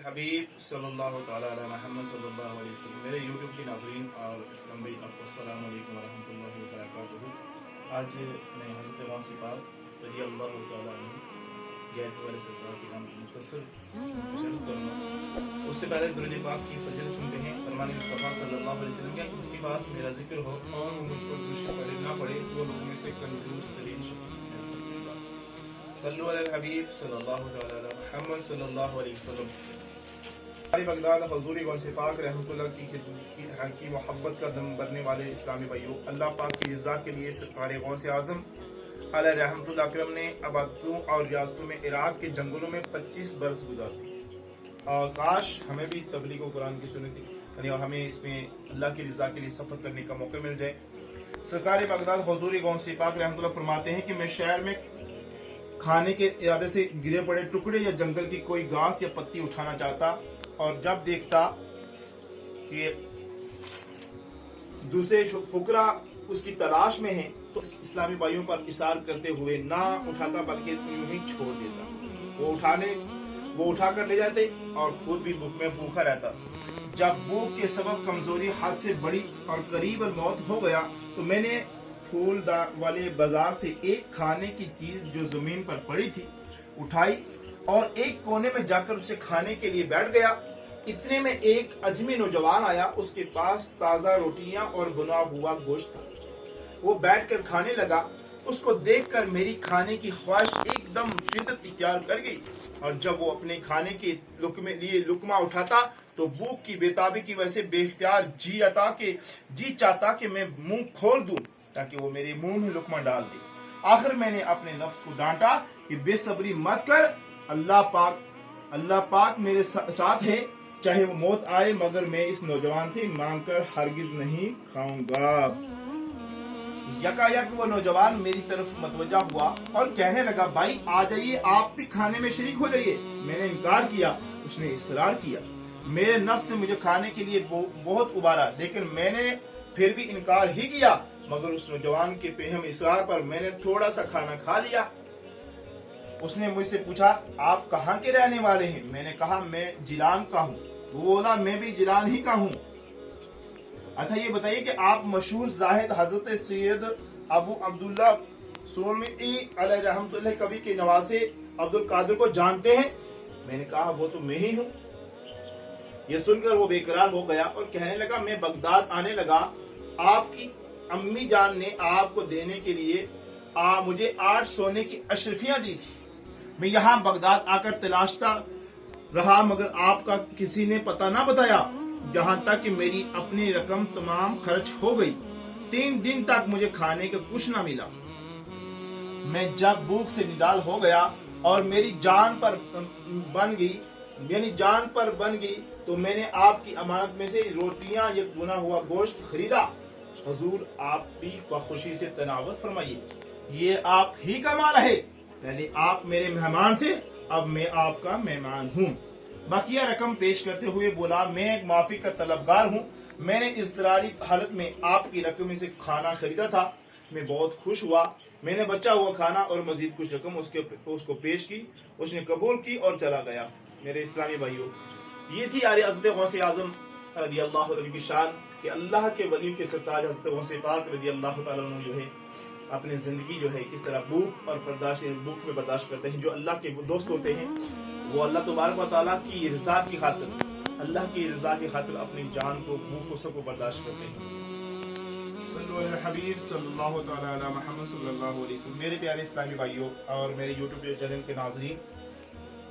हबीब सल्लल्लाहु ताला अला मुहम्मद सल्लल्लाहु अलैहि वसल्लम। मेरे यूट्यूब के नाज़रीन और इस्लाम भाई आपको अस्सलाम वालेकुम व रहमतुल्लाहि व बरकातुहू। आज मैं हज़रत गौसे पाक रज़ियल्लाहु ताला अन्हु गैर वाले सरकार के नाम मुख्तसर करूँगा। उससे पहले दुरूद पाक की फजीलत सुनते हैं। फरमान मुस्तफ़ा सल्लल्लाहु अलैहि वसल्लम क्या जिसके पास मेरा जिक्र हो और वो मुझ पर कुछ पढ़े ना पढ़े वो लोगों में से कंजूस तरीन शख्स है। सल्लु अला हबीब सल्लल्लाहु ताला अला मुहम्मद सल्लल्लाहु अलैहि वसल्लम। बगदाद हजूरी गौसे पाक रहमतुल्लाह की मोहब्बत का दम भरने वाले इस्लामी भाइयों, अल्लाह पाक की रज़ा के लिए सरकार गौसे आज़म अलैहि रहमतुल्लाह अकरम ने आबादों और रियासतों में इराक के जंगलों में 25 बरस गुजार दिए। और काश हमें भी तबलीग व कुरान की सुन्नत यानी और हमें इसमें अल्लाह की रज़ा के लिए सफ़र करने का मौका मिल जाए। सरकार बगदाद हजूरी गौसे पाक रहमतुल्लाह फरमाते हैं कि मैं शहर में खाने के इरादे से गिरे पड़े टुकड़े या जंगल की कोई घास या पत्ती उठाना चाहता और जब देखता कि दूसरे फुकरा उसकी तलाश में हैं तो इस्लामी भाइयों पर इशार करते हुए ना उठाता बल्कि यूं ही छोड़ देता। वो उठा कर ले जाते और खुद भी भूख में भूखा रहता। जब भूख के सबब कमजोरी हाथ से बड़ी और करीब मौत हो गया तो मैंने फूल वाले बाजार से एक खाने की चीज जो जमीन पर पड़ी थी उठाई और एक कोने में जाकर उसे खाने के लिए बैठ गया। इतने में एक अजमी नौजवान आया। उसके पास ताजा रोटियां और बुना हुआ गोश्त था। वो बैठकर खाने लगा। उसको देखकर मेरी खाने की ख्वाहिश एकदम शिद्दत इख्तियार कर गई और जब वो अपने खाने के लिए लुकमा उठाता तो भूख की बेताबी की वजह से बेख्तियार जी चाहता कि मैं मुंह खोल दूं ताकि वो मेरे मुंह में लुकमा डाल दे। आखिर मैंने अपने नफ्स को डांटा कि बेसब्री मत कर, अल्लाह पाक मेरे साथ है, चाहे वो मौत आए मगर मैं इस नौजवान से मांगकर हरगिज नहीं खाऊंगा। यकायक वो नौजवान मेरी तरफ मतवजा हुआ और कहने लगा, भाई आ जाइए, आप भी खाने में शरीक हो जाइए। मैंने इनकार किया। उसने इसरार किया। मेरे नफ्स ने मुझे खाने के लिए बहुत उबारा लेकिन मैंने फिर भी इनकार ही किया। मगर उस नौजवान के बेहम इसरार पर मैंने थोड़ा सा खाना खा लिया। उसने मुझसे पूछा, आप कहाँ के रहने वाले हैं? मैंने कहा, मैं जिलान का हूँ। वो बोला, मैं भी जिलान ही का हूँ। अच्छा ये बताइए कि आप मशहूर जाहिद हजरत सैयद अबू अब्दुल्ला सोलमी अलैहि रहमतुल्लाह कवि के नवासे अब्दुल कादिर को जानते हैं? मैंने कहा, वो तो मैं ही हूँ। ये सुनकर वो बेकरार हो गया और कहने लगा, मैं बगदाद आने लगा। आपकी अम्मी जान ने आपको देने के लिए मुझे 8 सोने की अशरफियां दी थी। मैं यहाँ बगदाद आकर तलाशता रहा मगर आपका किसी ने पता ना बताया, यहाँ तक कि मेरी अपनी रकम तमाम खर्च हो गई। 3 दिन तक मुझे खाने का कुछ ना मिला। मैं जब भूख से निडाल हो गया और मेरी जान पर बन गई तो मैंने आपकी अमानत में से रोटियां या भुना हुआ गोश्त खरीदा। हुजूर आप भी बखुशी से तनावत फरमाइए, ये आप ही का माल है। पहले आप मेरे मेहमान थे, अब मैं आपका मेहमान हूँ। बकिया रकम पेश करते हुए बोला, मैं एक माफी का तलबगार हूँ। मैंने इज़्तिरारी हालत में आपकी रकम से खाना खरीदा था। मैं बहुत खुश हुआ। मैंने बचा हुआ खाना और मजीद कुछ रकम उसको पेश की। उसने कबूल की और चला गया। मेरे इस्लामी भाइयों, ये थी यारी हज़रत गौसे आज़म रज़ियल्लाहु अन्हु की शान कि अल्लाह के वलियों के सरताज हज़रत गौसे पाक रज़ियल्लाहु ताला अन्हु जो है अपनी जिंदगी जो है किस तरह भूख में बर्दाश्त करते हैं। जो अल्लाह के दोस्त होते हैं वो अल्लाह तबारक व तआला की रज़ा की खातिर अपनी जान को भूख को सबको बर्दाश्त करते हैं। सल्लु अला हबीब सल्लल्लाहु ताला अला मुहम्मद सल्लल्लाहु अलैहि वसल्लम। मेरे प्यारे इस्लामी भाइयों और मेरे यूट्यूब चैनल के नाज़रीन,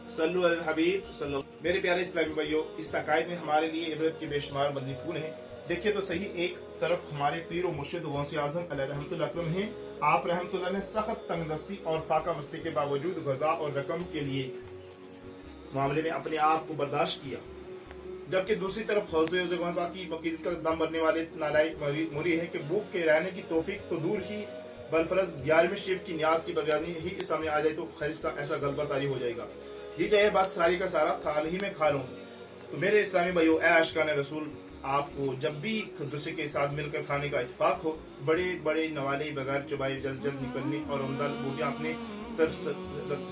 सल्लु अला हबीब मेरे प्यारे इस्लामी भाइयों, इस अकायद में हमारे लिए इबरत के बेशुमार मदनीपून है। देखिए तो सही, एक तरफ हमारे पीर और मुर्शिद गौसे आज़म अलैहि रहमतुल्लाह अकरम हैं। आप रहमतुल्लाह ने सख्त तंगदस्ती और फाका मस्ती के बावजूद गज़ा और रकम के लिए मामले में अपने आप को बर्दाश्त किया, जबकि दूसरी तरफ हज़रत की वकील का दम भरने वाले नालायक मुरी है कि भूख के रहने की तौफीक तो दूर ही बलफरज 11वीं शरीफ की न्याज की बरगानी ही सामने आ जाए तो खैर का ऐसा गलबा तारी हो जाएगा। जी चाहे बस सारी का सारा थाल ही में खा लूं। तो मेरे इस्लामी भाइयों, ऐ आशिकाने रसूल, आपको जब भी दूसरे के साथ मिलकर खाने का इत्तेफाक हो, बड़े बड़े नवाले बगैर चबाए जल्द निकलने और उम्दा बूटियां अपने طرف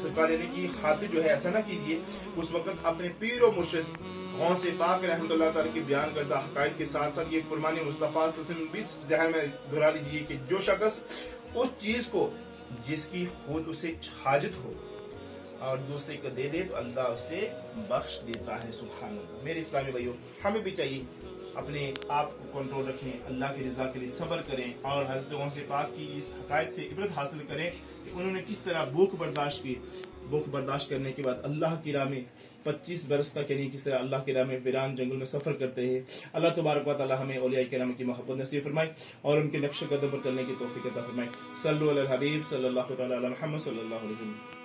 سرکار لینے کی خاطر جو ہے ایسا نہ کیجیے. اس وقت اپنے پیر و مرشد غوث پاک رحمۃ اللہ تعالیٰ کی بیان کردہ حقائق کے ساتھ ساتھ یہ فرمان مصطفیٰ صلی اللہ علیہ وسلم بھی ذہن میں دہرا لیجیے کہ جو شخص اس چیز کو جس کی خود اسے حاجت ہو اور دوسرے کو دے دے تو اللہ اسے بخش دیتا ہے. سبحان اللہ. میرے اسلامی بھائیوں، ہمیں بھی چاہیے اپنے آپ کو کنٹرول رکھیں، اللہ کی رضا کے لیے صبر کریں اور حضرت غوث پاک کی اس حقائق سے عبرت حاصل کریں کہ انہوں نے کس طرح بھوک برداشت کی. بھوک برداشت کرنے کے بعد اللہ کی راہ میں 25 برس تک یعنی کس طرح اللہ کی راہ میں ویران جنگل میں سفر کرتے ہیں. اللہ تبارک و تعالی ہمیں اولیاء کرام کی محبت نصیب فرمائے اور ان کے نقش قدم پر چلنے کی توفیق عطا فرمائے. صلو علی الحبیب صلی اللہ تعالی علی محمد صلی اللہ علیہ وسلم.